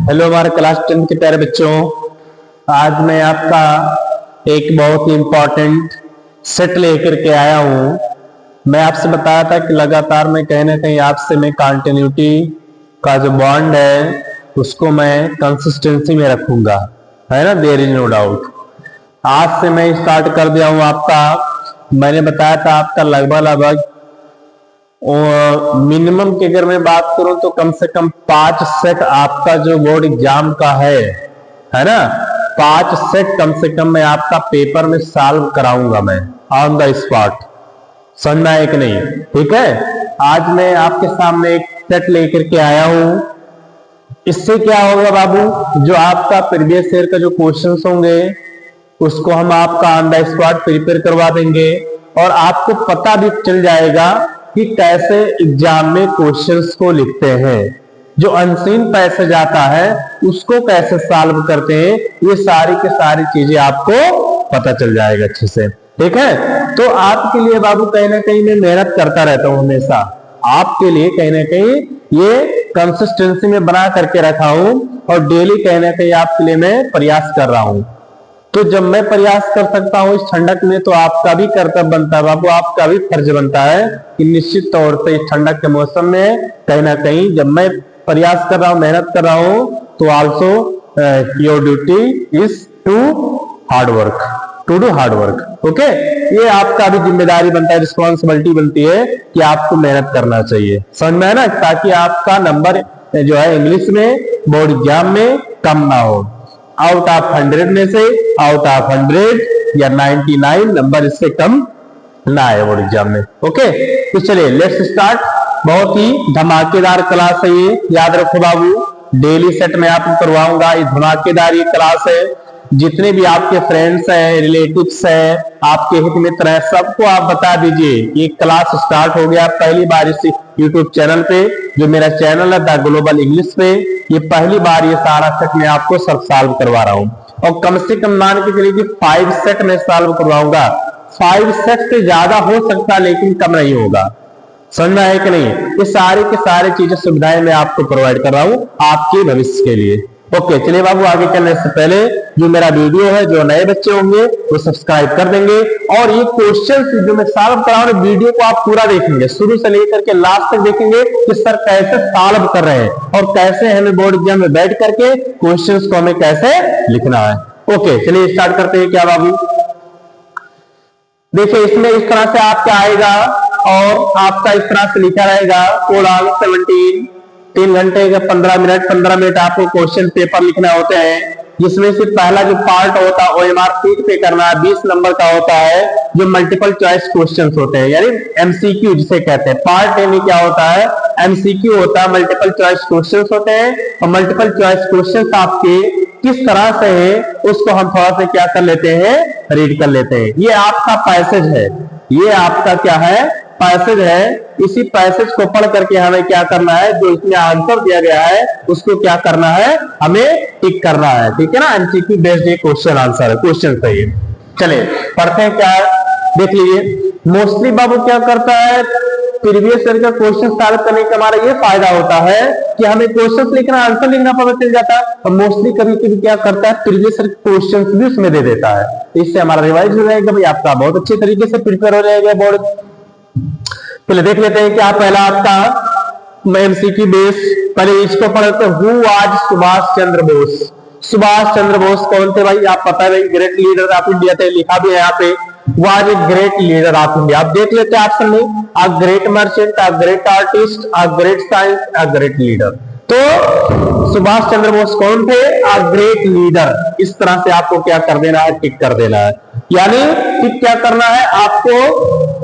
Hello हमारे class 10 के प्यारे बच्चों, आज मैं आपका एक बहुत ही इम्पोर्टेंट सेट लेकर के आया हूं। मैं आपसे बताया था कि लगातार मैं कहीं ना कहीं आपसे मैं कंटिन्यूटी का जो बॉन्ड है उसको मैं कंसिस्टेंसी में रखूंगा, है ना, देयर इज नो डाउट। आज से मैं स्टार्ट कर दिया हूं आपका। मैंने बताया था आपका लगभग और मिनिमम की अगर मैं बात करूं तो कम से कम 5 सेट आपका जो बोर्ड एग्जाम का है ना, 5 सेट कम से कम मैं आपका पेपर में सॉल्व कराऊंगा मैं ऑन द स्पॉट। समझ में आया कि नहीं? ठीक है, आज मैं आपके सामने एक सेट लेकर के आया हूं। इससे क्या होगा बाबू, जो आपका प्रीवियस ईयर का जो क्वेश्चंस होंगे उसको हम आपका ऑन द स्पॉट प्रिपेयर करवा देंगे और आपको पता भी चल जाएगा कि कैसे एग्जाम में क्वेश्चंस को लिखते हैं। जो अनसीन पैसेज आता है उसको कैसे सॉल्व करते हैं, ये सारी की सारी चीजें आपको पता चल जाएगा अच्छे से। ठीक है, तो आपके लिए बाबू कहीं ना कहीं मैं मेहनत करता रहता हूं हमेशा। आपके लिए कहीं ना कहीं ये कंसिस्टेंसी में बना करके रखा हूं और डेली कहीं ना कहीं आपके लिए मैं प्रयास कर रहा हूं। तो जब मैं प्रयास कर सकता हूं इस ठंडक में, तो आपका भी कर्तव्य बनता है बाबू, आपका भी फर्ज बनता है कि निश्चित तौर से इस ठंडक के मौसम में कहीं ना कहीं जब मैं प्रयास कर रहा हूं, मेहनत कर रहा हूं, तो also your duty is to hard work, to do hard work. Okay, ये आपका भी जिम्मेदारी बनता है, रिस्पॉन्सिबिलिटी बनती है कि आपको मेहनत करना चाहिए। समझ में है ना, ताकि आपका नंबर जो है इंग्लिश में बोर्ड एग्जाम में कम ना हो। आउट ऑफ 100 में से आउट ऑफ 100 या 99 नंबर इससे कम ना आए बोर्ड एग्जाम में। ओके, तो चलिए लेट्स स्टार्ट। बहुत ही धमाकेदार क्लास है ये, याद रखो बाबू। डेली सेट में आपको करवाऊंगा, ये धमाकेदार ये क्लास है। जितने भी आपके फ्रेंड्स हैं, रिलेटिव्स हैं, आपके हित मित्र हैं, सबको आप बता दीजिए ये क्लास स्टार्ट हो गया। पहली बार इस यूट्यूब चैनल पे, जो मेरा चैनल है द ग्लोबल इंग्लिश पे, ये पहली बार ये सारा सेट मैं आपको सब सॉल्व करवा रहा हूं। और कम से कम मान के चलिए कि 5 सेट में सॉल्व करवाऊंगा। 5 सेट से ज्यादा हो सकता है लेकिन कम नहीं होगा। समझ में आया कि नहीं? ये सारी की सारी चीजें सुविधाएं मैं आपको प्रोवाइड कर रहा हूं आपके भविष्य के लिए। ओके, चलिए बाबू, आगे चलने से पहले जो मेरा वीडियो है, जो नए बच्चे होंगे वो सब्सक्राइब कर देंगे। और ये क्वेश्चन जो मैं सॉल्व करा रहा हूं, वीडियो को आप पूरा देखेंगे, शुरू से लेकर के लास्ट तक देखेंगे कि सर कैसे सॉल्व कर रहे हैं और कैसे हमें बोर्ड एग्जाम में बैठ करके क्वेश्चंस को हमें कैसे लिखना है। ओके, चलिए स्टार्ट करते हैं। क्या बाबू, देखिए इसमें इस तरह से आपका आएगा और आपका इस तरह से लिखा रहेगा कोड 17, 3 घंटे का 15 मिनट आपको क्वेश्चन पेपर लिखना होते हैं। जिसमें से पहला जो पार्ट होता है OMR शीट पे करना है, 20 नंबर का होता है, जो मल्टीपल चॉइस क्वेश्चंस होते हैं, यानी MCQ जिसे कहते हैं। पार्ट ए में क्या होता है, MCQ होता है, मल्टीपल चॉइस क्वेश्चंस होते हैं। और मल्टीपल चॉइस क्वेश्चंस आपके किस तरह से है उसको हम थोड़ा सा क्या कर लेते हैं, रीड कर लेते हैं। ये आपका पैसेज है, ये आपका क्या है, पैसेज है। इसी पैसेज को पढ़ करके हमें क्या करना है, जो इसमें आंसर दिया गया है उसको क्या करना है, हमें टिक करना है। ठीक है ना, MCQ बेस्ड ये क्वेश्चन आंसर है, क्वेश्चन सही है। चलिए पढ़ते हैं क्या है, देख लीजिए। मोस्टली बाबू क्या करता है, प्रीवियस ईयर का क्वेश्चन सॉल्व करने का हमारा ये फायदा होता है कि हमें क्वेश्चन लिखना, आंसर लिखना पता चल जाता है। और मोस्टली कभी कभी क्या करता है, प्रीवियस ईयर क्वेश्चन भी उसमें दे देता है। इससे हमारा रिवाइज हो जाएगा भाई, आपका बहुत अच्छे तरीके से प्रिपेयर हो जाएगा बोर्ड। पहले देख लेते हैं क्या पहला आपका MCQ बेस। पहले इसको पढ़ते हैं, हु वाज सुभाष चंद्र बोस। सुभाष चंद्र बोस कौन थे भाई, आप पता है भाई, ग्रेट लीडर ऑफ इंडिया थे, लिखा भी है यहाँ पे, was a great leader of India. आप देख लेते हैं ऑप्शन में, a great merchant, a great artist, a great science, a great leader. तो सुभाष चंद्र बोस कौन थे, अ ग्रेट लीडर। इस तरह से आपको क्या कर देना है, टिक कर देना है। यानी टिक क्या करना है आपको,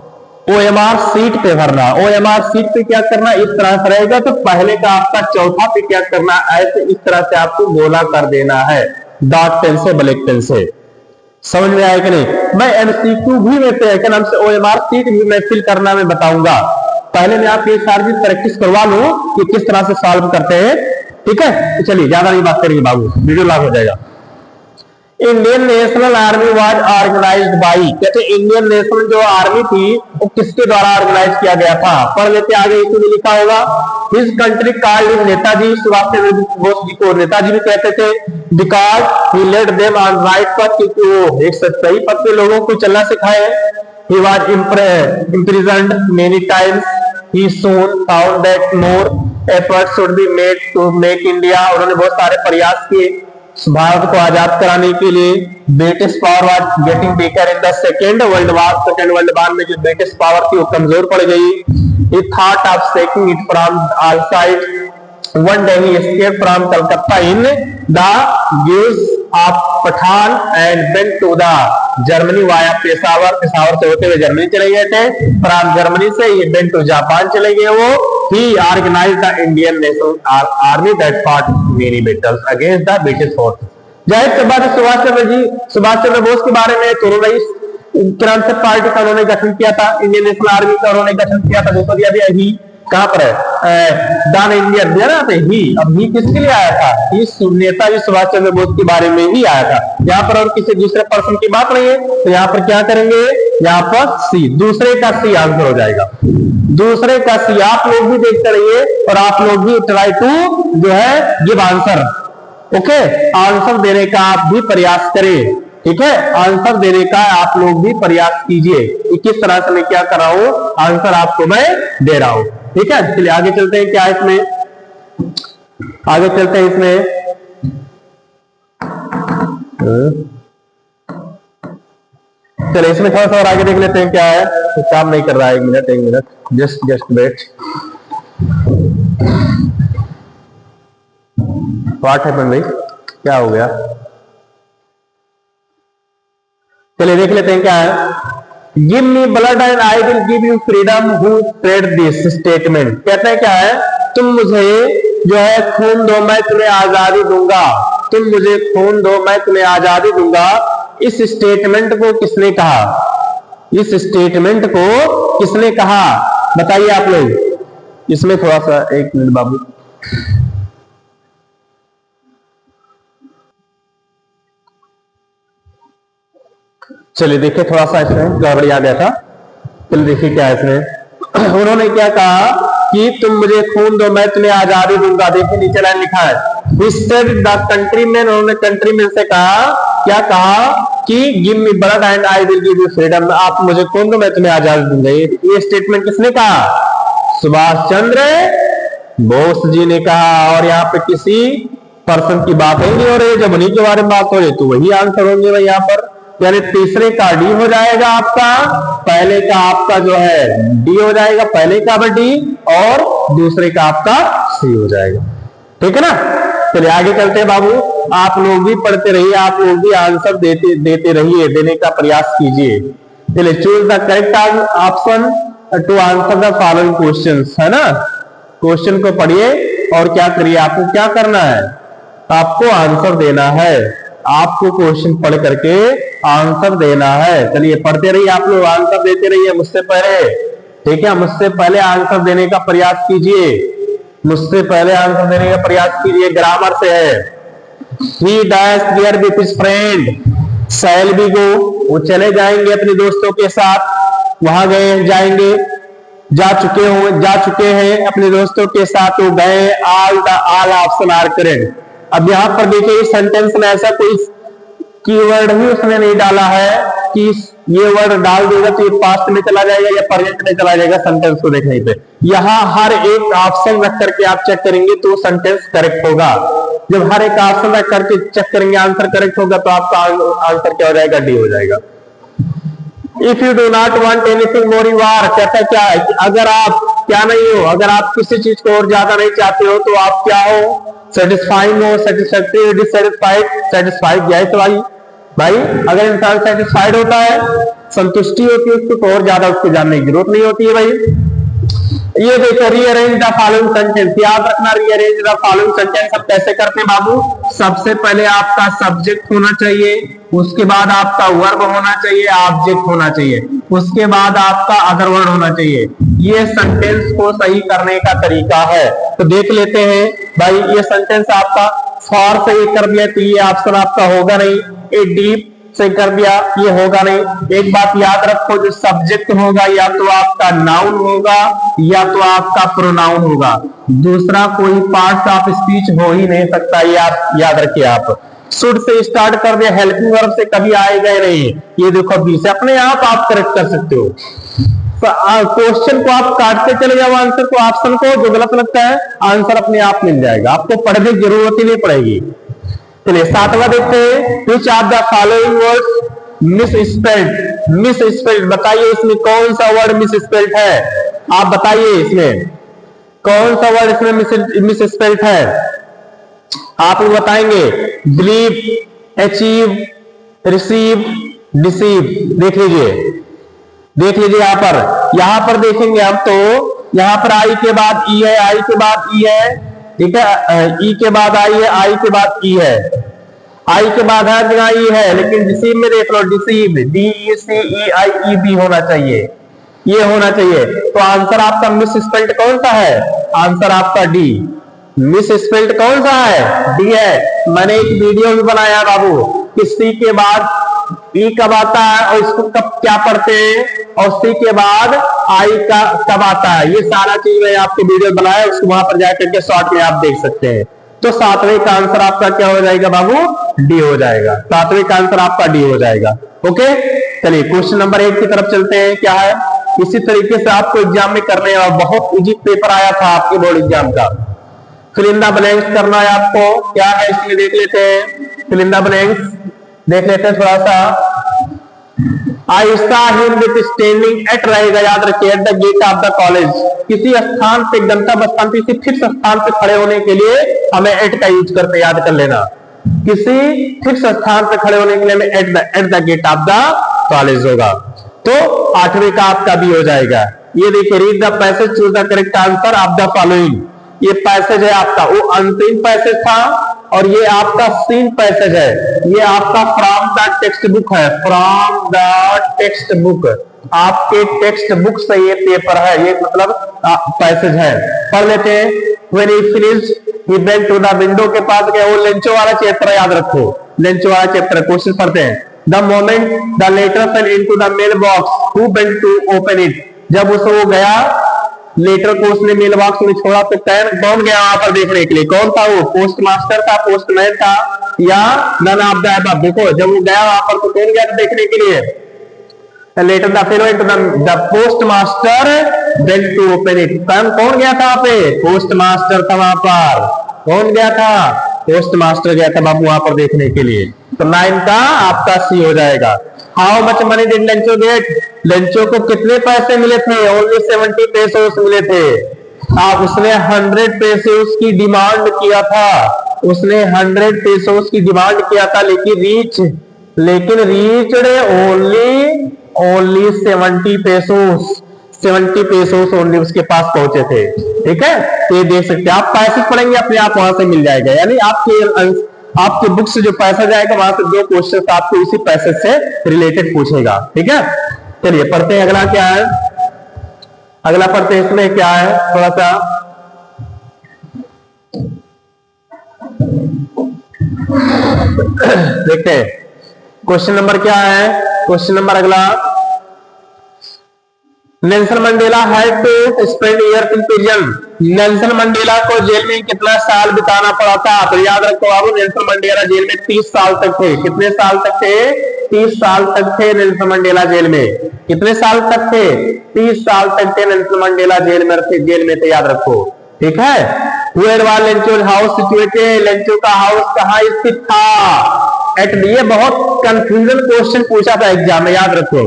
OMR शीट पे भरना। OMR शीट पे क्या करना, इस तरह से रहेगा, तो पहले का आपका चौथा पे क्या करना, ऐसे इस तरह से आपको गोला कर देना है, डॉट पेन से, ब्लैक पेन से। समझ में आया कि नहीं? मैं MCQ भी में से क्या नाम से OMR शीट भी मैं फिल करना मैं बताऊंगा। पहले मैं आपकी सारी प्रैक्टिस करवा लूं कि किस तरह से सॉल्व करते हैं। ठीक है, तो चलिए ज्यादा नहीं बात करेंगे बाबू, वीडियो लॉन्ग हो जाएगा। Indian National Army was organised by, कहते इंडियन नेशनल जो आर्मी थी वो किसके द्वारा ऑर्गेनाइज किया गया था? पढ़ लेते आगे, इसमें लिखा होगा his country called Netaji, Subhash Chandra Bose ji को नेताजी भी कहते थे, because he led them on right path, क्योंकि वो एक सही पथ पे लोगों को चलना सिखाए। He was imprisoned many times, he soon found that more efforts should be made to make India, उन्होंने बहुत सारे प्रयास किए भारत को आजाद कराने के लिए। British power was getting weaker in the second world war, second world war में जो ब्रिटिश पावर थी वो कमजोर पड़ गई। He thought of taking it from all sides. One day he escaped from Calcutta in the guise of Pathan and went to the Germany via Peshawar, Peshawar से होते हुए जर्मनी चले गए थे। फ्रॉम जर्मनी से ये went to जापान चले गए वो। He organized the Indian National Army that fought many battles against the British forces. जाहिर सी बात है सुभाष चंद्र बोस के बारे में तो उन्होंने क्रांति पार्टी का उन्होंने गठन किया था, इंडियन नेशनल आर्मी का उन्होंने गठन किया था। दोस्तों दिया दिया ही कहां पर है, दान इंडिया दिया ना, ही अब ही किसके लिए आया था? इस नेताजी सुभाष चंद्र बोस के बारे में ही आया था। यहाँ पर और किसी दूसरे पर्सन की बात नहीं है, तो यहाँ पर क्या करेंगे, यहाँ पर सी, दूसरे का सी आंसर हो जाएगा। दूसरे का सी आप लोग भी देखते रहिए और आप लोग भी ट्राई टू जो है गिव आंसर। ओके, आंसर देने का आप भी प्रयास करें, ठीक है, आंसर देने का आप लोग भी प्रयास कीजिए। किस तरह से मैं क्या कर रहा हूं, आंसर आपको मैं दे रहा हूं, ठीक है। चलिए आगे चलते हैं, क्या है इसमें, आगे चलते हैं इसमें। चलिए इसमें थोड़ा सा और आगे देख लेते हैं क्या है, तो काम नहीं कर रहा है, एक minute just wait. What happened भाई, क्या हो गया? चलिए देख लेते हैं क्या है। Give me blood and I will give you freedom, who said this statement, कहते हैं क्या है, तुम मुझे जो है खून दो मैं तुम्हें आजादी दूंगा, तुम मुझे खून दो मैं तुम्हें आजादी दूंगा। इस स्टेटमेंट को किसने कहा, इस स्टेटमेंट को किसने कहा, बताइए आप लोग। इसमें थोड़ा सा एक मिनट बाबू, चलिए देखिए थोड़ा सा इसमें गड़बड़ी आ गया था। चलिए देखिए क्या है इसमें, उन्होंने क्या कहा कि तुम मुझे खून दो मैं तुम्हें आजादी दूंगा। देखिए नीचे लाइन लिखा है, द कंट्रीमैन, उन्होंने कंट्रीमैन से कहा, क्या कहा कि give me blood and I will give you freedom, आप मुझे खून दो मैं तुम्हें आजादी दूंगा। ये स्टेटमेंट किसने कहा, सुभाष चंद्र बोस जी ने कहा। और यहाँ पे किसी पर्सन की बात नहीं हो रही है, जब उन्हीं के बारे में बात हो रही तो वही आंसर होंगे भाई यहाँ पर। यानी तीसरे का डी हो जाएगा आपका, पहले का आपका जो है डी हो जाएगा, पहले का डी, और दूसरे का आपका सी हो जाएगा, ठीक है ना। चलिए आगे चलते हैं बाबू, आप लोग भी पढ़ते रहिए, आप लोग भी आंसर देते रहिए, देने का प्रयास कीजिए। चलिए choose the correct option to answer the following questions, है ना। क्वेश्चन को पढ़िए और क्या करिए, आपको क्या करना है, आपको आंसर देना है, आपको क्वेश्चन पढ़ करके आंसर देना है। चलिए पढ़ते रहिए आप लोग, आंसर देते रहिए मुझसे पहले, ठीक है, मुझसे पहले आंसर देने का प्रयास कीजिए, मुझसे पहले आंसर देने का प्रयास कीजिए। ग्रामर से है, he dash there with his friend shall be go, वो चले जाएंगे अपने दोस्तों के साथ, वहां गए जाएंगे, जा चुके हैं अपने दोस्तों के साथ, वो गए। All option are correct. अब यहां पर देखिए इस सेंटेंस में ऐसा कोई कीवर्ड ही उसने नहीं डाला है कि ये वर्ड डाल देगा तो ये पास्ट में चला जाएगा या प्रेजेंट में चला जाएगा सेंटेंस को देखने पे। यहां हर एक ऑप्शन रख करके आप चेक करेंगे तो सेंटेंस करेक्ट होगा। जब हर एक ऑप्शन रख करके चेक करेंगे आंसर करेक्ट होगा तो आपका आंसर क्या हो जाएगा, डी हो जाएगा। If you do not want anything more you are, कहता क्या है कि अगर आप क्या नहीं हो, अगर आप किसी चीज को और ज्यादा नहीं चाहते हो तो आप क्या हो, सेटिस्फाइंग हो, सेटिस्फैक्टरी, डिससेटिस्फाइड, सेटिस्फाइड। यही तो भाई अगर इंसान सेटिस्फाइड होता है, संतुष्टि होती है उसको, तो और ज्यादा उसको जानने की जरूरत नहीं होती है भाई। ये देखो रीअरेंज द फॉलोइंग सेंटेंस, याद रखना रीअरेंज द फॉलोइंग सेंटेंस अब कैसे करते हैं बाबू। सबसे पहले आपका सब्जेक्ट होना चाहिए, उसके बाद आपका वर्ब होना चाहिए, ऑब्जेक्ट होना चाहिए, उसके बाद आपका अदर वर्ड होना चाहिए। ये सेंटेंस को सही करने का तरीका है। तो देख लेते हैं भाई, ये सेंटेंस आपका फॉर से ये कर दिया तो ये ऑप्शन आपका होगा नहीं, ए डीप से कर दिया ये होगा नहीं। एक बात याद रखो, जो सब्जेक्ट होगा या तो आपका नाउन होगा या तो आपका प्रोनाउन होगा, दूसरा कोई पार्ट ऑफ स्पीच हो ही नहीं सकता, ये आप याद रखिए। आप शुड से स्टार्ट कर दिया, हेल्पिंग वर्ब से कभी आएगा ही नहीं। ये देखो बी से अपने आप करेक्ट कर सकते हो। क्वेश्चन को आप काटते चले जाओ आंसर को, ऑप्शन को, जो गलत लगता है आंसर अपने आप मिल जाएगा, आपको पढ़ने की जरूरत ही नहीं पड़ेगी। चलिए 7वां देखते हैं, which of the following words miss spelled. Miss spelled बताइए इसमें कौन सा वर्ड मिस स्पेल्ड है, आप बताइए इसमें कौन सा वर्ड इसमें मिस स्पेल्ड है, आप लोग बताएंगे। Believe, achieve, receive, deceive. देख लीजिए यहां पर देखेंगे हम तो यहां पर आई के बाद ई है, आई के बाद ई है, ठीक है, ई के बाद आई है, आई के बाद ई है, आई के बाद हर जगह ई है, लेकिन डिसीव में देख लो, डिसीव DECEIEB होना चाहिए, ये होना चाहिए। तो आंसर आपका मिस स्पेल्ड कौन सा है, आंसर आपका डी। मिस स्पेल्ड कौन सा है, डी है। मैंने एक वीडियो भी बनाया बाबू कि सी के बाद ई कब आता है और इसको कब क्या पढ़ते हैं, और सी के बाद आई का कब आता है, ये सारा चीज मैं आपके वीडियो बनाया, उसको वहां पर जाकर के शॉर्ट में आप देख सकते हैं। तो 7वें का आंसर आपका क्या हो जाएगा बाबू, डी हो जाएगा। 7वें का आंसर आपका डी हो जाएगा। ओके, चलिए क्वेश्चन नंबर 8 की तरफ चलते हैं। क्या है, इसी तरीके से आपको एग्जाम में करने और बहुत इजी पेपर आया था आपके बोर्ड एग्जाम का। फिल इन द ब्लैंक्स करना है आपको, क्या है इसमें देख लेते हैं। फिल इन द ब्लैंक्स देख लेते हैं थोड़ा सा। आई सा हिम विथ स्टैंडिंग एट रहेगा, याद रखिए, at the gate of the college. किसी स्थान पे, गंतव्य स्थान पे, किसी फिक्स स्थान पे खड़े होने के लिए हमें एट का यूज करते, याद कर लेना। किसी फिक्स स्थान पे खड़े होने के लिए हमें at the gate of the college होगा। तो 8वें का आपका भी हो जाएगा। ये देखिए, read the passage, choose the correct answer of the following. ये पैसेज है आपका, वो अनसीन पैसेज था और ये आपका सीन पैसेज है। ये आपका फ्रॉम द टेक्स्ट बुक है, फ्रॉम द टेक्स्ट बुक, आपके टेक्स्ट बुक से ये पेपर है, ये मतलब पैसेज है। पढ़ लेते हैं। When he finished, he went to the window के पास गया, वो लेंचो वाला चैप्टर याद रखो, लेंचो वाला चैप्टर। क्वेश्चन पढ़ते हैं। The moment the letter fell into the mailbox, who went to open it? जब वो गया लेटर को उसने मेल बॉक्स में छोड़ा तो कौन गया वहां पर देखने के लिए, कौन था वो, पोस्ट मास्टर था, पोस्टमैन था, या नन ऑफ द अबव। देखो जब वो गया वहां पर तो कौन गया था देखने के लिए, letter the fellow into the postmaster went to open it. कौन गया था वहां पे, पोस्ट मास्टर था वहां पर, कौन गया था, पोस्ट मास्टर गया था बाबू वहां पर देखने के लिए। तो 9 का आपका सी हो जाएगा। How much money did Lencho get, Lencho को कितने पैसे मिले थे, ओनली 70 पेसोस मिले थे। उसने 100 पेसोस की डिमांड किया था, उसने 100 पेसोस की डिमांड किया था, लेकिन reached only 70 pesos, 70 pesos only उसके पास पहुंचे थे। ठीक है, तो ये देख सकते हैं आप, पैसे पढ़ेंगे अपने आप वहां से मिल जाएगा, यानी आपके बुक से जो पैसा जाएगा वहां से 2 क्वेश्चन आपको इसी पैसे से रिलेटेड पूछेगा। ठीक है, चलिए पढ़ते हैं अगला क्या है, अगला पढ़ते हैं। इसमें क्या है थोड़ा सा देखते हैं। क्वेश्चन नंबर क्या है, क्वेश्चन नंबर अगला, Nelson Mandela had to spend year in prison. Nelson Mandela को जेल में कितना साल बिताना पड़ा था, तो याद रखो बाबू, नेल्सन मंडेला जेल में 30 साल तक थे। कितने साल तक थे, 30 साल तक थे नेल्सन मंडेला जेल में। कितने साल तक थे, 30 साल तक थे नेल्सन मंडेला जेल में थे, याद रखो। ठीक है, where was Lencho's house situated, Lencho का हाउस कहां स्थित था, एट। ये बहुत कंफ्यूजन क्वेश्चन पूछा था एग्जाम में, याद रखो,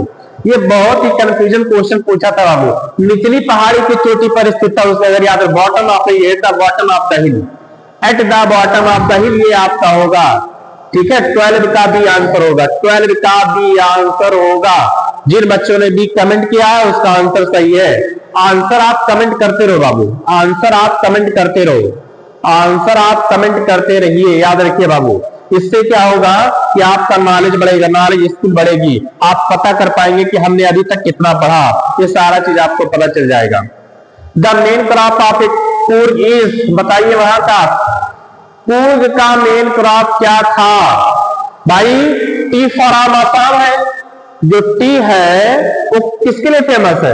ये बहुत ही कंफ्यूजन क्वेश्चन पूछा था बाबू। निचली पहाड़ी की चोटी पर स्थित था उसने, अगर याद, bottom of the bottom of the hill, at the bottom of the हिल, ये आपका होगा। ठीक है, 12 का भी आंसर होगा, 12 का भी आंसर होगा। जिन बच्चों ने भी कमेंट किया है उसका आंसर सही है। आंसर आप कमेंट करते रहो बाबू, आंसर आप कमेंट करते रहो, आंसर आप कमेंट करते रहिए, याद रखिए बाबू। इससे क्या होगा कि आपका नॉलेज बढ़ेगा, नॉलेज स्किल बढ़ेगी, आप पता कर पाएंगे कि हमने अभी तक कितना पढ़ा, ये सारा चीज आपको पता चल जाएगा। द मेन क्रॉप ऑफ ए पूर इज, बताइए वहां का कूर्ग का मेन क्रॉप क्या था भाई? टी फॉर आसाम है। जो टी है वो किसके लिए फेमस है?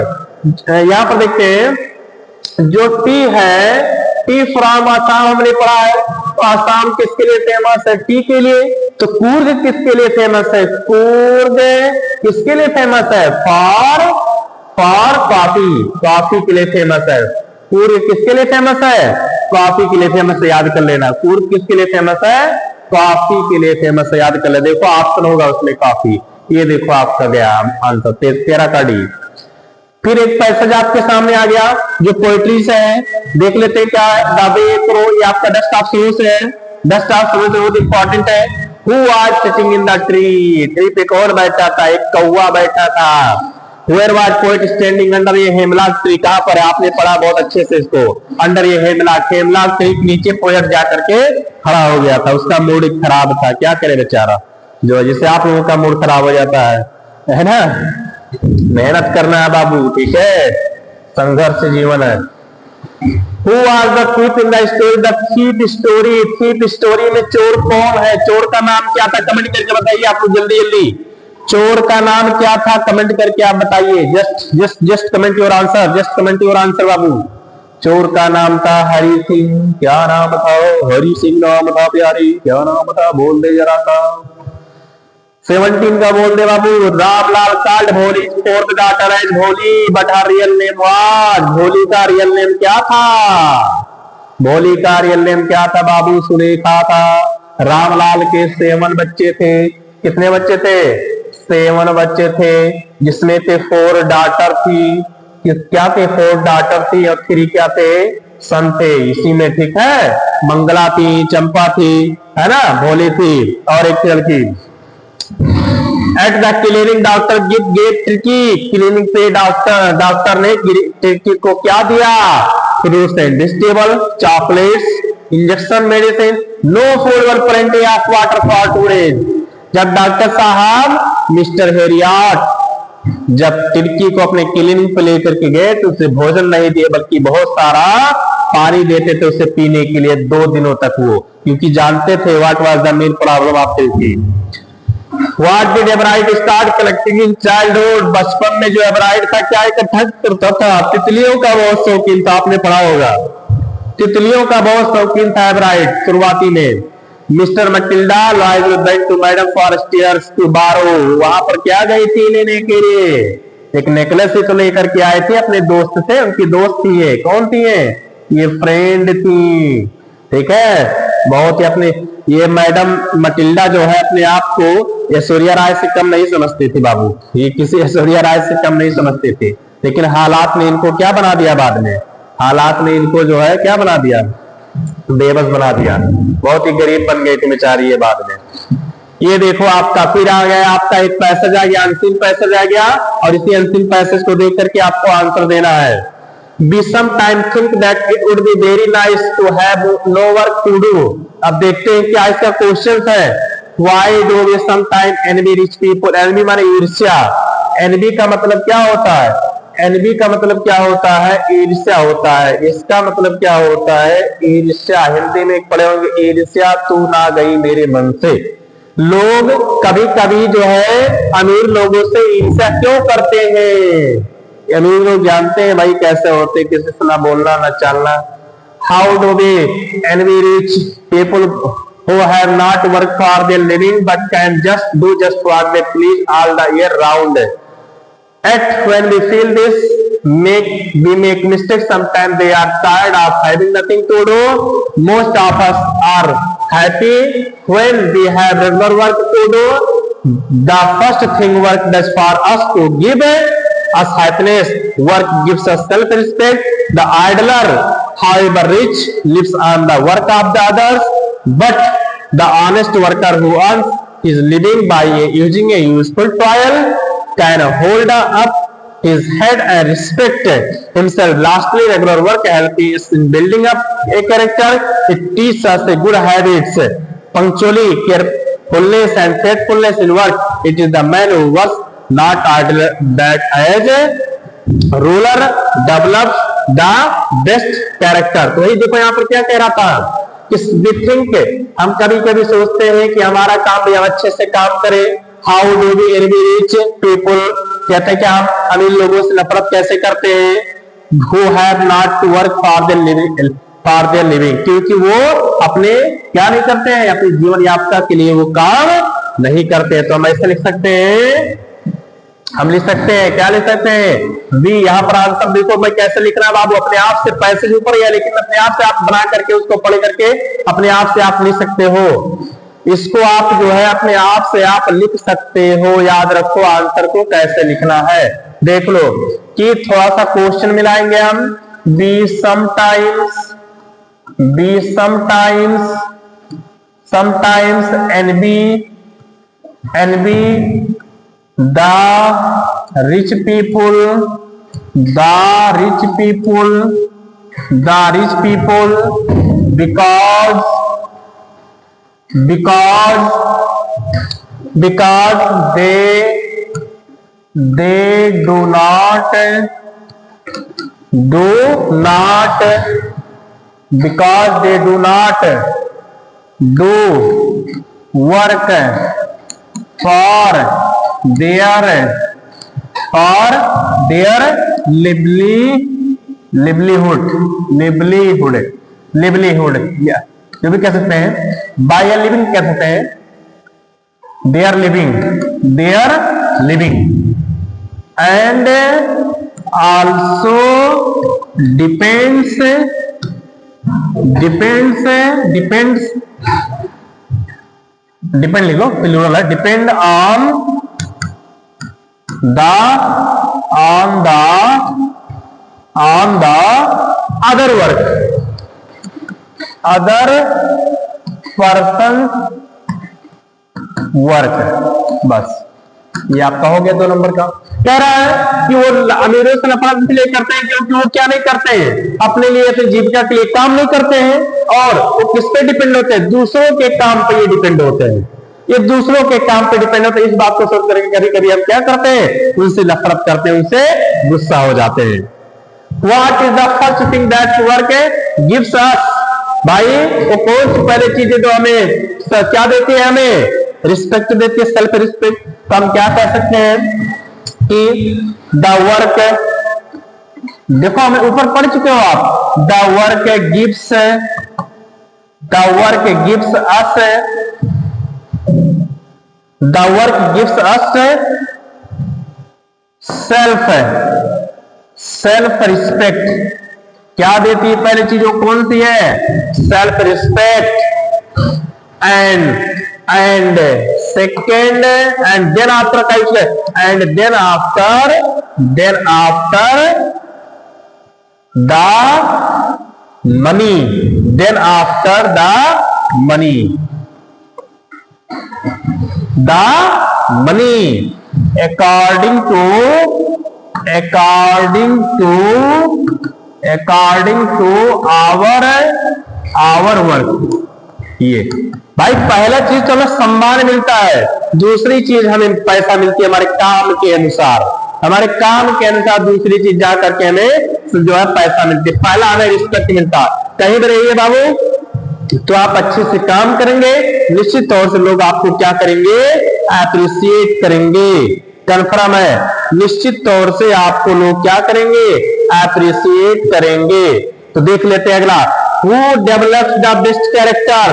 यहां पर देखते हैं, जो टी है, टी फ्रॉम आसाम हमने पढ़ा है, तो आसाम किसके लिए फेमस है? टी के लिए। तो कूर्ग किसके लिए फेमस है? कूर्ग किसके लिए फेमस है? फॉर कॉफी, कॉफी के लिए फेमस है। कूर्ग किसके लिए फेमस है? कॉफी के लिए फेमस है, याद कर लेना। कूर्ग किसके लिए फेमस है? कॉफी के लिए फेमस है, याद कर ले। देखो ऑप्शन होगा उसमें कॉफी, ये देखो आपका गया आंसर 13 का डी। फिर एक पैसेज आपके सामने आ गया जो पोएट्री से है, देख लेते हैं क्या है। दावे प्रो, ये आपका डस्ट ऑफ स्नूज है। डस्ट ऑफ स्नूज बहुत इंपॉर्टेंट है। Who was sitting in the tree, tree पे कौन बैठा था? एक कौवा बैठा था। Where was poet standing under ये हेमलॉक ट्री, कहां पर है? आपने पढ़ा बहुत अच्छे से इसको, अंडर ये हेमलॉक ट्री के नीचे पोएट जाकर के खड़ा हो गया था। उसका मूड खराब था, क्या करे बेचारा, जो जिससे आप लोगों का मूड खराब हो जाता है ना। मेहनत करना है बाबू, ठीक है, संघर्ष जीवन है। Who was the thief in the story? The thief story, thief story में चोर कौन है? चोर का नाम क्या था? कमेंट करके बताइए आप लोग जल्दी जल्दी। चोर का नाम क्या था? कमेंट करके आप बताइए। Just comment your answer, just comment your answer बाबू। चोर का नाम था हरि सिंह। क्या नाम था? हरि सिंह नाम था प्यारी। क्या नाम था? बोल दे जरा सा। 17 का बोल दे बाबू। रामलाल काल्ड भोली फोर्थ डॉटर एज भोली, but her real name was, भोली का रियल नेम क्या था? भोली का रियल नेम क्या था बाबू? सुलेखा था। रामलाल के 7 बच्चे थे। कितने बच्चे थे? 7 बच्चे थे, जिसमें थे 4 डॉटर थी। क्या थे? 4 डॉटर थी और 3 क्या थे? सन थे। इसी में ठीक है, मंगला थी, चंपा थी, है ना, भोली थी और एक लड़की। At the clinic doctor get Tricki, clinic पे डॉक्टर ने ट्रिकी को क्या दिया? Fruits and vegetable, chocolates, injection, medicine. No food were plenty of water for 2 days. जब डॉक्टर साहब मिस्टर हेरियट जब टिड़की को अपने क्लिनिक पे लेकर के गए तो उसे भोजन नहीं दिए, बल्कि बहुत सारा पानी देते थे उसे पीने के लिए 2 दिनों तक वो, क्योंकि जानते थे what was the main problem of टिड़की। What did Ebright start collecting in childhood, बचपन में जो एवराइट था क्या इकट्ठा करता था? तितलियों का बहुत शौकीन था, आपने पढ़ा होगा, तितलियों का बहुत शौकीन था एवराइट शुरुआती में। Mister Matilda went to madam Forestier's to borrow, वहां पर क्या गई थी लेने के लिए? एक नेकलेस ही तो लेकर के आए थे, अपने दोस्त से, उनकी दोस्त थी ये। कौन थी ये फ्रेंड थी, ठीक है। बहुत ही अपने ये मैडम मटिल्डा जो है अपने आप को ऐश्वर्या राय से कम नहीं समझती थी बाबू, ये किसी ऐश्वर्या राय से कम नहीं समझती थी, लेकिन हालात ने इनको क्या बना दिया बाद में? हालात ने इनको जो है क्या बना दिया? बेबस बना दिया। बहुत ही गरीब बन गई थी बेचारी ये बाद में। ये देखो आपका फिर आ गया, आपका एक पैसेज आ गया, अंतिम पैसेज आ गया, और इसी अंतिम पैसेज को देख करके आपको आंसर देना है। We sometimes think that it would be very nice to have no work to do। अब देखते हैं क्या इसका क्वेश्चन है। Why do we sometimes envy rich people? envy माने ईर्ष्या। envy का मतलब क्या होता है? envy का मतलब क्या होता है? ईर्ष्या होता है। इसका मतलब क्या होता है? ईर्ष्या। हिंदी में पढ़े होंगे, ईर्ष्या तू ना गई मेरे मन से। लोग कभी कभी जो है अमीर लोगों से ईर्ष्या क्यों करते हैं? अमीर लोग जानते हैं भाई कैसे होते, किसी से ना बोलना ना चलना। How do we envy rich people who have not worked for their living but can just do what they please all the year round? At when we feel this, we make mistakes. Sometimes they are tired of having nothing to do. Most of us are happy when we have regular work to do. The first thing work does for us to give us happiness. Work gives us self-respect. The idler, however rich, lives on the work of the others, but the honest worker who earns his living by using a useful toil can hold up his head and respect himself. Lastly, regular work helps us in building up a character. It teaches us a good habits, punctually, carefulness and faithfulness in work. It is the man who works not idle that as a ruler develops the best character। तो ये देखो यहाँ पर क्या कह रहा था, we think, हम कभी कभी सोचते हैं कि हमारा काम भी हम अच्छे से काम करें। How do we envy rich people, कहते हैं कि हम अमीर लोगों से नफरत कैसे करते हैं। who have not to work for their living, क्योंकि वो अपने क्या नहीं करते हैं, अपनी जीवन यात्रा के लिए वो काम नहीं करते। तो हम ऐसे लिख सकते हैं, हम लिख सकते हैं, क्या लिख सकते हैं, भी यहाँ पर आंसर देखो मैं कैसे लिख रहा हूं बाबू, अपने आप से पैसे ऊपर या, लेकिन अपने आप से आप बना करके उसको पढ़ करके अपने आप से आप लिख सकते हो। इसको आप जो है अपने आप से आप लिख सकते हो। याद रखो आंसर को कैसे लिखना है। देख लो कि थोड़ा सा क्वेश्चन मिलाएंगे हम। We sometimes envy the rich people because they do not do work for their livelihood, जो भी कह सकते हैं, बाय अ लिविंग कह सकते हैं, their living and also depends लिख लो, प्लूरल है, depend on the other person's work। बस ये आपका हो गया 2 नंबर का। कह रहा है कि वो अमीरों से नफरत इसलिए करते हैं क्योंकि वो क्या नहीं करते हैं, अपने लिए अपनी जीविका के लिए काम नहीं करते हैं, और वो किस पे डिपेंड होते हैं, दूसरों के काम पे ये डिपेंड होते हैं, ये दूसरों के काम पे डिपेंड होते हैं। इस बात को सोच करके कभी कभी हम क्या करते हैं, उनसे नफरत करते हैं, उनसे गुस्सा हो जाते हैं। What is the first thing that work gives अस, भाई वो कौन सी पहले चीज है जो हमें क्या देती है, हमें रिस्पेक्ट देती है, सेल्फ रिस्पेक्ट। तो हम क्या कह सकते हैं कि द वर्क, देखो हमें ऊपर पढ़ चुके हो आप, the work gives us self respect. क्या देती है पहली चीज, कौन सी है, self respect. And second and then after का and then after the money, according to our work। ये भाई पहला चीज तो हमें सम्मान मिलता है, दूसरी चीज हमें पैसा मिलती है हमारे काम के अनुसार, दूसरी चीज जा करके हमें जो है पैसा मिलती है। पहला हमें रिस्पेक्ट मिलता है। कहीं भी रहिए बाबू तो आप अच्छे से काम करेंगे, निश्चित तौर से लोग आपको क्या करेंगे, अप्रिशिएट करेंगे। कन्फर्म है, निश्चित तौर से आपको लोग क्या करेंगे, अप्रिशिएट करेंगे। तो देख लेते हैं अगला, who develops the best character,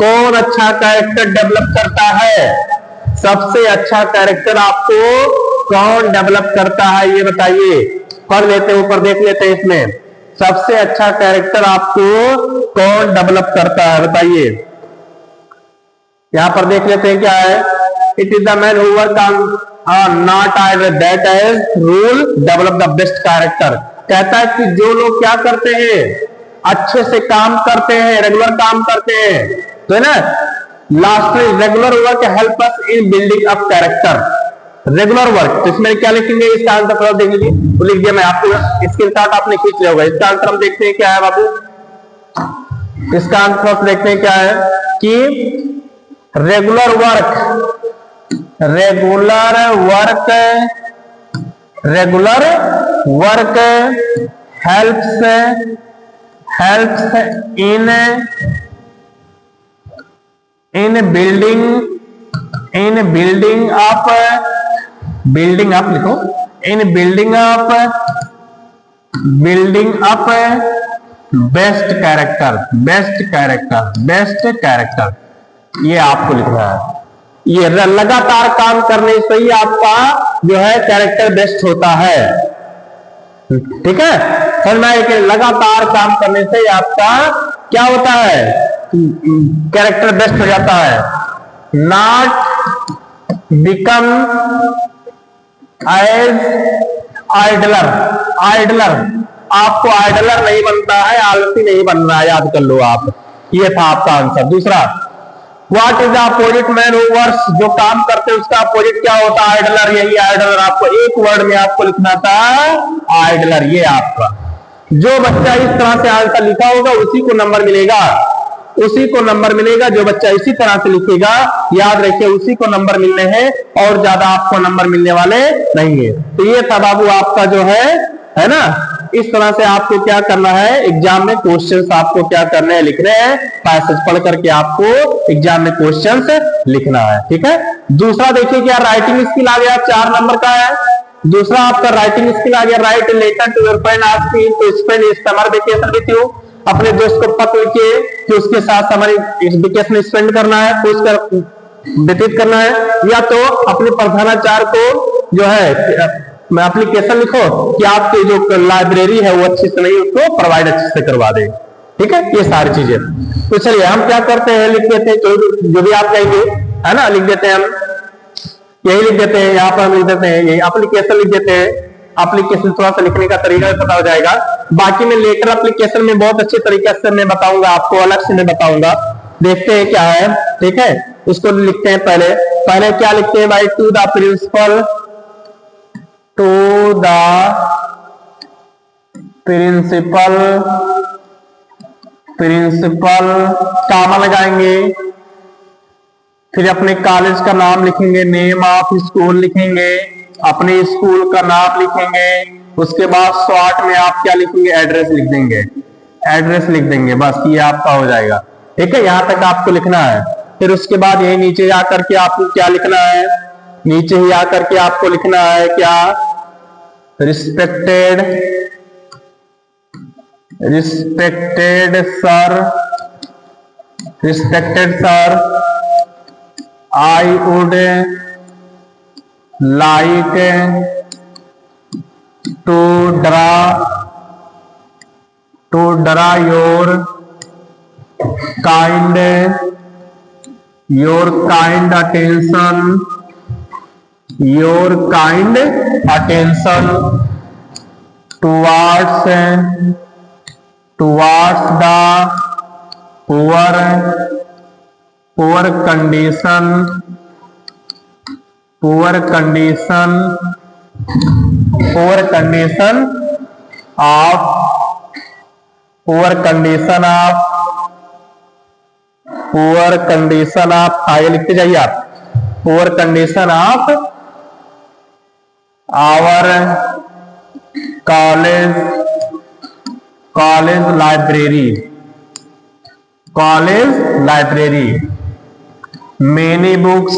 कौन अच्छा कैरेक्टर डेवलप करता है, सबसे अच्छा कैरेक्टर आपको कौन डेवलप करता है ये बताइए। पढ़ लेते हैं, ऊपर देख लेते हैं, इसमें सबसे अच्छा कैरेक्टर आपको कौन डेवलप करता है बताइए। यहां पर देख लेते हैं क्या है, it is the man who work on not that as rule develop the best character. कहता है कि जो लोग क्या करते हैं, अच्छे से काम करते हैं, रेगुलर काम करते हैं, तो है ना, last regular work help us इन building up character. Regular work, तो इसमें क्या लिखेंगे, इसका आंसर थोड़ा देख लीजिए, तो लिख दिया मैं आपको, स्क्रीनशॉट आपने खींच लिया होगा। इसका आंसर हम देखते हैं क्या है बाबू, इसका आंसर देखते हैं क्या है कि regular work helps in in building up लिखो, in building up best character, ये आपको लिखना है। ये लगातार काम करने से ही आपका जो है कैरेक्टर बेस्ट होता है। ठीक है, समझ में, कि लगातार काम करने से आपका क्या होता है, कैरेक्टर बेस्ट हो जाता है। नॉट बिकम एज आइडलर, आपको आइडलर नहीं बनता है, आलसी नहीं बनना है, याद कर लो आप। ये था आपका आंसर। दूसरा, what is the opposite man who works, जो काम करते हैं उसका अपोजिट क्या होता है, आइडलर। यही आइडलर आपको एक वर्ड में आपको लिखना था, आइडलर। ये आपका जो बच्चा इस तरह से आंसर लिखा होगा उसी को नंबर मिलेगा, जो बच्चा इसी तरह से लिखेगा, याद रखिए उसी को नंबर मिलने हैं, और ज्यादा आपको नंबर मिलने वाले नहीं है। तो ये था बाबू आपका जो है ना। इस तरह से आपको क्या करना है, एग्जाम में क्वेश्चंस आपको क्या करने हैं, लिखने हैं। पैसेज पढ़ करके आपको एग्जाम में क्वेश्चंस लिखना है। ठीक है, दूसरा देखिए क्या राइटिंग स्किल आ गया, 4 नंबर का है। दूसरा आपका राइटिंग स्किल आ गया, write letter to your friend asking to spend his summer vacation with you, अपने दोस्त को पत्र लिखिए कि उसके साथ समर वेकेशन स्पेंड करना है, उसका व्यतीत करना है। या तो अपने प्रधानाचार्य को जो है मैं एप्लीकेशन लिखो कि आपकी जो लाइब्रेरी है वो अच्छी से नहीं, उसको प्रोवाइड अच्छे से करवा दे। ठीक है, ये सारी चीजें। तो चलिए हम क्या करते हैं, लिख देते हैं जो भी आप कहेंगे, है ना, लिख देते हैं हम, यही लिख देते हैं, यहाँ पर हम लिख देते हैं, यही एप्लीकेशन लिख देते हैं। एप्लीकेशन थोड़ा सा लिखने का तरीका पता हो जाएगा। बाकी में लेटर एप्लीकेशन में बहुत अच्छे तरीके से मैं बताऊंगा आपको, अलग से मैं बताऊंगा। देखते हैं क्या है। ठीक है, उसको लिखते हैं। पहले क्या लिखते हैं भाई, टू द प्रिंसिपल, कामा लगाएंगे, फिर अपने कॉलेज का नाम लिखेंगे, नेम ऑफ स्कूल लिखेंगे, अपने स्कूल का नाम लिखेंगे। उसके बाद शॉर्ट में आप क्या लिखेंगे, एड्रेस लिख देंगे, बस ये आपका हो जाएगा। ठीक है, यहां तक आपको लिखना है। फिर उसके बाद यही नीचे आकर के आपको क्या लिखना है, नीचे ही आकर के आपको लिखना है क्या, respected sir, I would like to draw your kind attention towards the poor condition of आगे लिखते जाइए आप, poor condition of our college library, many books